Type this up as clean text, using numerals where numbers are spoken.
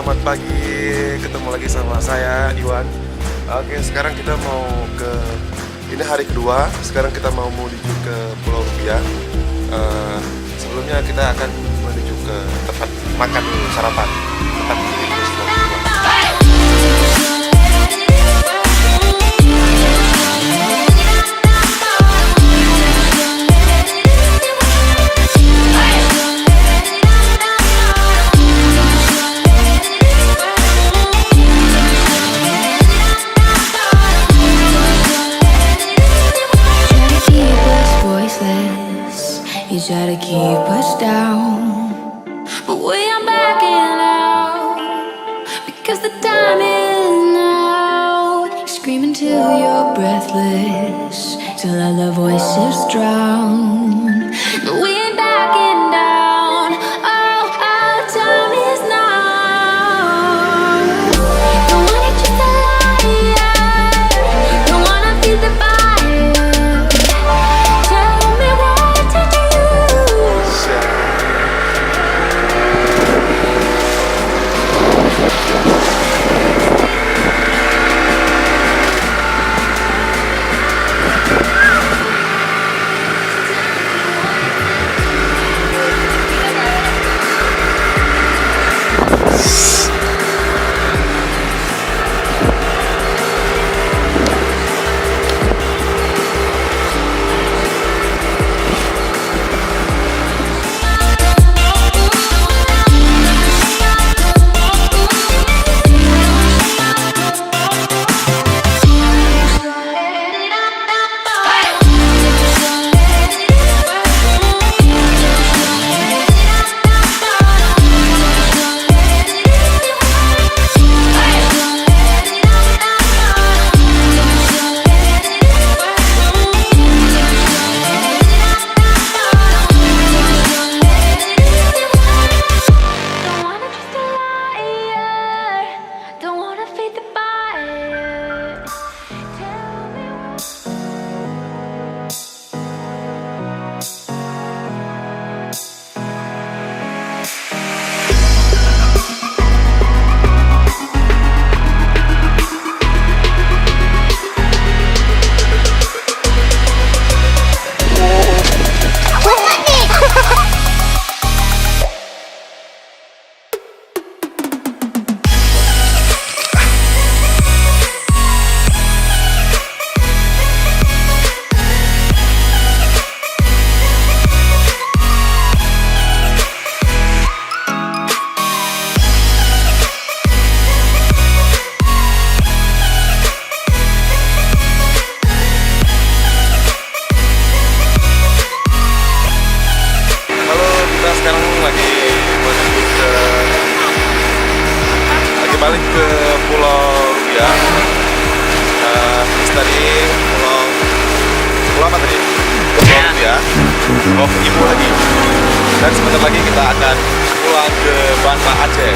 selamat pagi. Ketemu lagi sama saya, Iwan. Oke, sekarang kita mau ke... Ini hari kedua. Sekarang kita mau menuju ke Pulau Rupiah. Sebelumnya kita akan menuju ke tempat makan dulu, sarapan. Tempat di Pulau Rupiah. You try to keep us down, but we are backing out because the time is now. Screaming till you're breathless, till all the voices drown. But we ain't backing down. Oh, our time is now. Don't wanna just a liar, don't wanna feel the fire. Balik ke Pulau Rupiah. Tadi pulau apa tadi? Pulau Rupiah. Mau ke Ibu lagi. Dan sebentar lagi kita akan pulang ke Banda Aceh.